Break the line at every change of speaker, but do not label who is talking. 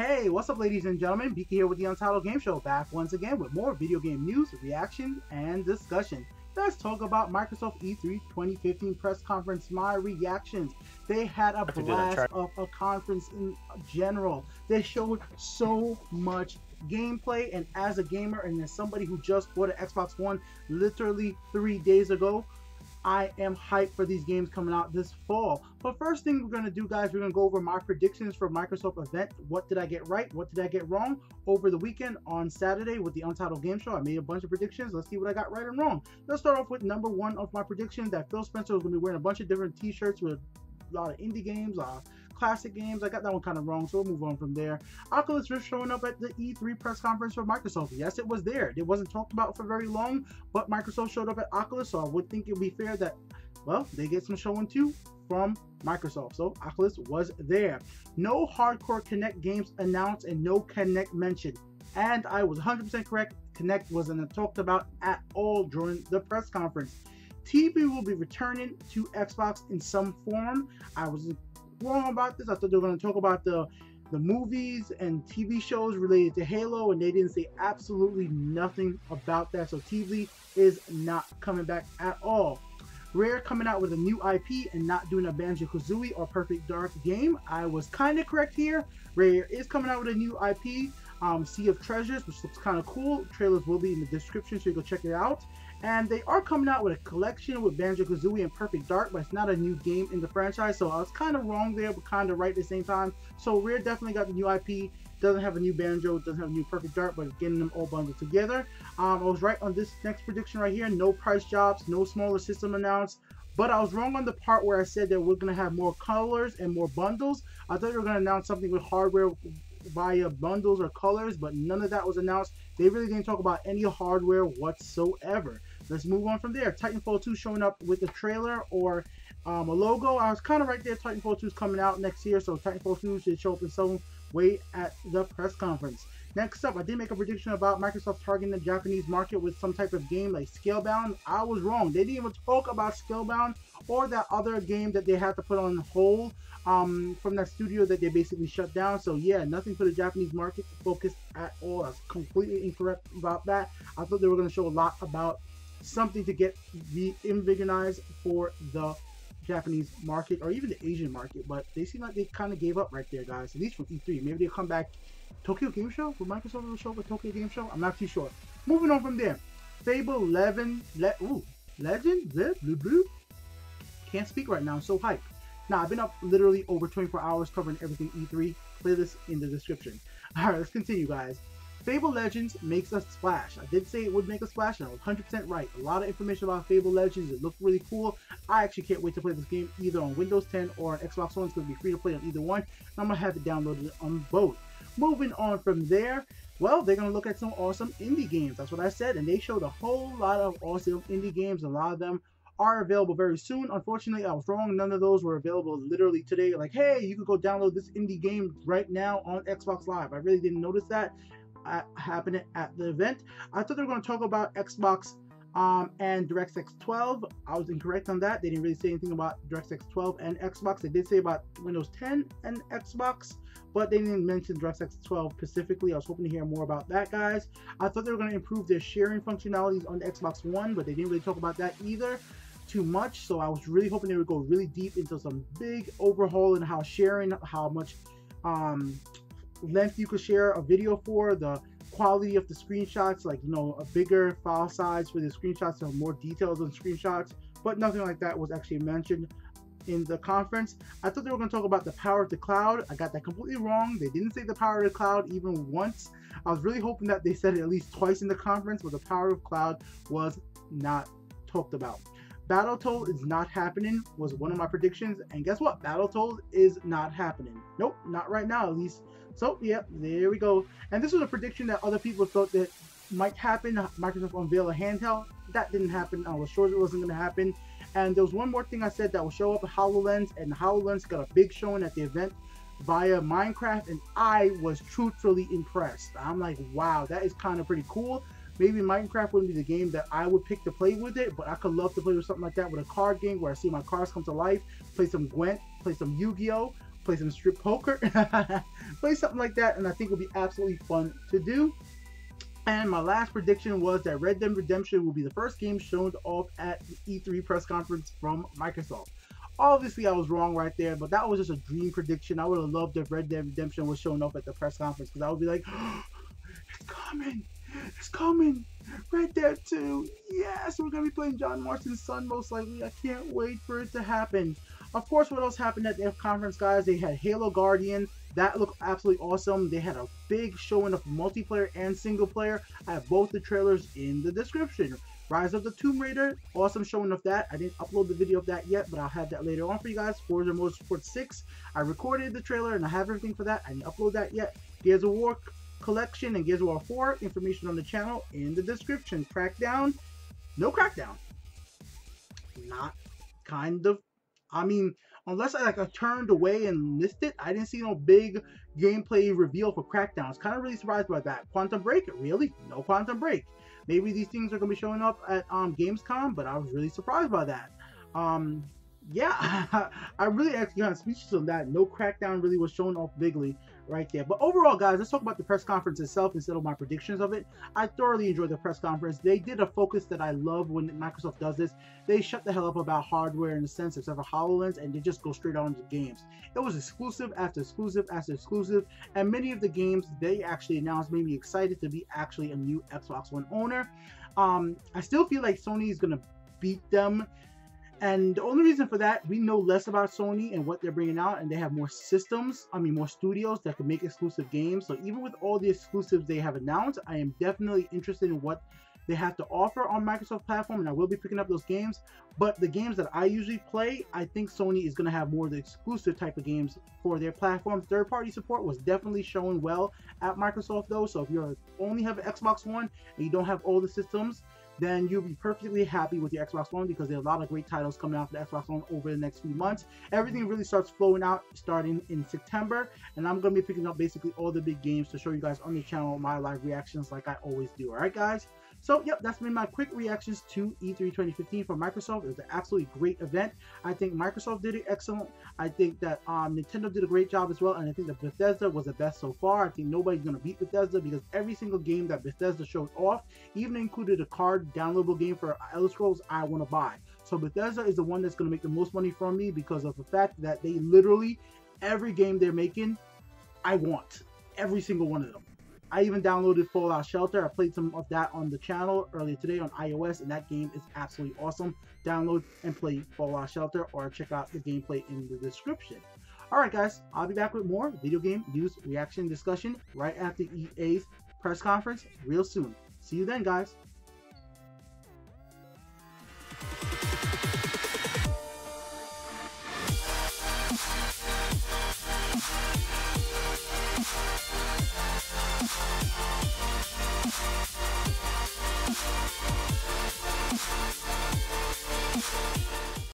Hey, what's up, ladies and gentlemen? Biki here with the Untitled Game Show, back once again with more video game news, reaction, and discussion. Let's talk about Microsoft E3 2015 press conference, my reactions. They had a blast of a conference in general. They showed so much gameplay, and as a gamer and as somebody who just bought an Xbox One literally 3 days ago, I am hyped for these games coming out this fall. But first thing we're going to do, guys, we're going to go over my predictions for Microsoft event. What did I get right? What did I get wrong? Over the weekend on Saturday with the Untitled Game Show, I made a bunch of predictions. Let's see what I got right and wrong. Let's start off with number one of my predictions, that Phil Spencer was going to be wearing a bunch of different t-shirts with a lot of indie games, classic games. I got that one kind of wrong, so we'll move on from there. Oculus Rift showing up at the E3 press conference for Microsoft. Yes, it was there. It wasn't talked about for very long, but Microsoft showed up at Oculus, so I would think it would be fair that, well, they get some showing too from Microsoft. So Oculus was there. No hardcore Kinect games announced and no Kinect mentioned. And I was 100% correct. Kinect wasn't talked about at all during the press conference. TV will be returning to Xbox in some form. I was wrong about this. I thought they were going to talk about the movies and TV shows related to Halo, and they didn't say absolutely nothing about that. So TV is not coming back at all. Rare coming out with a new IP and not doing a Banjo-Kazooie or Perfect Dark game. I was kind of correct here. Rare is coming out with a new IP, Sea of Treasures, which looks kind of cool. Trailers will be in the description, so you go check it out. And they are coming out with a collection with Banjo-Kazooie and Perfect Dark, but it's not a new game in the franchise, so I was kind of wrong there, but kind of right at the same time. So Rare definitely got the new IP. Doesn't have a new Banjo, doesn't have a new Perfect Dark, but getting them all bundled together. I was right on this next prediction right here. No price drops, no smaller system announced. But I was wrong on the part where I said that we're going to have more colors and more bundles. I thought they were going to announce something with hardware via bundles or colors, but none of that was announced. They really didn't talk about any hardware whatsoever. Let's move on from there. Titanfall 2 showing up with a trailer or a logo. I was kind of right there. Titanfall 2 is coming out next year, so Titanfall 2 should show up in some way at the press conference. Next up, I did make a prediction about Microsoft targeting the Japanese market with some type of game like Scalebound. I was wrong. They didn't even talk about Scalebound or that other game that they had to put on hold from that studio that they basically shut down. So yeah, nothing for the Japanese market focused at all. I was completely incorrect about that. I thought they were going to show a lot about something to get reinvigorized for the Japanese market or even the Asian market, but they seem like they kind of gave up right there, guys, at least from E3. Maybe they'll come back. Tokyo Game Show? Will Microsoft will show up at Tokyo Game Show? I'm not too sure. Moving on from there. Fable Legend. Can't speak right now. I'm so hyped. Now, I've been up literally over 24 hours covering everything E3. Playlist in the description. Alright, let's continue, guys. Fable Legends makes a splash. I did say it would make a splash, and I was 100% right. A lot of information about Fable Legends. It looked really cool. I actually can't wait to play this game either on Windows 10 or on Xbox One. It's going to be free to play on either one. And I'm going to have it downloaded on both. Moving on from there, well, they're going to look at some awesome indie games. That's what I said, and they showed a whole lot of awesome indie games. A lot of them are available very soon. Unfortunately, I was wrong. None of those were available literally today. Like, hey, you could go download this indie game right now on Xbox Live. I really didn't notice that happening at the event. I thought they were going to talk about Xbox and DirectX 12. I was incorrect on that. They didn't really say anything about DirectX 12 and Xbox. They did say about Windows 10 and Xbox, but they didn't mention DirectX 12 specifically. I was hoping to hear more about that, guys. I thought they were going to improve their sharing functionalities on the Xbox One, but they didn't really talk about that either too much. So I was really hoping they would go really deep into some big overhaul in how sharing, how much length you could share a video for, the quality of the screenshots, like, you know, a bigger file size for the screenshots, so more details on screenshots, but nothing like that was actually mentioned in the conference. I thought they were going to talk about the power of the cloud. I got that completely wrong. They didn't say the power of the cloud even once. I was really hoping that they said it at least twice in the conference, but the power of cloud was not talked about. Battletoads is not happening was one of my predictions, and guess what? Battletoads is not happening. Nope, not right now at least. So yeah, there we go. And this was a prediction that other people thought that might happen. Microsoft unveil a handheld. That didn't happen. I was sure it wasn't going to happen. And there was one more thing I said that will show up, HoloLens, and HoloLens got a big showing at the event via Minecraft, and I was truthfully impressed. I'm like, wow, that is kind of pretty cool. Maybe Minecraft wouldn't be the game that I would pick to play with it, but I could love to play with something like that with a card game where I see my cards come to life, play some Gwent, play some Yu-Gi-Oh! play some strip poker, play something like that, and I think it'll be absolutely fun to do. And my last prediction was that Red Dead Redemption will be the first game shown off at the E3 press conference from Microsoft. Obviously, I was wrong right there, but that was just a dream prediction. I would have loved if Red Dead Redemption was shown off at the press conference, because I would be like, oh, it's coming, it's coming, Red Dead 2, yes, we're going to be playing John Marston's son most likely. I can't wait for it to happen. Of course, what else happened at the F conference, guys? They had Halo Guardian. That looked absolutely awesome. They had a big showing of multiplayer and single player. I have both the trailers in the description. Rise of the Tomb Raider, awesome showing of that. I didn't upload the video of that yet, but I'll have that later on for you guys. Forza Motorsport 6, I recorded the trailer and I have everything for that. I didn't upload that yet. Gears of War Collection and Gears of War 4, information on the channel in the description. Crackdown, no Crackdown. Not kind of. I mean, unless I turned away and missed it, I didn't see no big gameplay reveal for Crackdown. I was kind of really surprised by that. Quantum Break, really? No Quantum Break. Maybe these things are going to be showing up at Gamescom, but I was really surprised by that. Yeah, I really actually kind of speechless on that. No Crackdown really was shown off bigly right there. But overall, guys, let's talk about the press conference itself instead of my predictions of it. I thoroughly enjoyed the press conference. They did a focus that I love when Microsoft does this. They shut the hell up about hardware in a sense, except for HoloLens, and they just go straight on to games. It was exclusive after exclusive after exclusive, and many of the games they actually announced made me excited to be actually a new Xbox One owner. I still feel like Sony is going to beat them. And the only reason for that, we know less about Sony and what they're bringing out, and they have more systems, more studios that can make exclusive games. So even with all the exclusives they have announced, I am definitely interested in what they have to offer on Microsoft platform, and I will be picking up those games. But the games that I usually play, I think Sony is going to have more of the exclusive type of games for their platform. Third-party support was definitely showing well at Microsoft though, so if you only have an Xbox One and you don't have all the systems, then you'll be perfectly happy with your Xbox One, because there are a lot of great titles coming out for the Xbox One over the next few months. Everything really starts flowing out starting in September, and I'm going to be picking up basically all the big games to show you guys on the channel my live reactions like I always do. Alright guys? So, yep, that's been my quick reactions to E3 2015 from Microsoft. It was an absolutely great event. I think Microsoft did it excellent. I think that Nintendo did a great job as well, and I think that Bethesda was the best so far. I think nobody's going to beat Bethesda, because every single game that Bethesda showed off, even included a card downloadable game for Elder Scrolls, I want to buy. So Bethesda is the one that's going to make the most money from me, because of the fact that they literally, every game they're making, I want. Every single one of them. I even downloaded Fallout Shelter. I played some of that on the channel earlier today on iOS, and that game is absolutely awesome. Download and play Fallout Shelter, or check out the gameplay in the description. Alright guys, I'll be back with more video game news, reaction, discussion right after EA's press conference real soon. See you then, guys.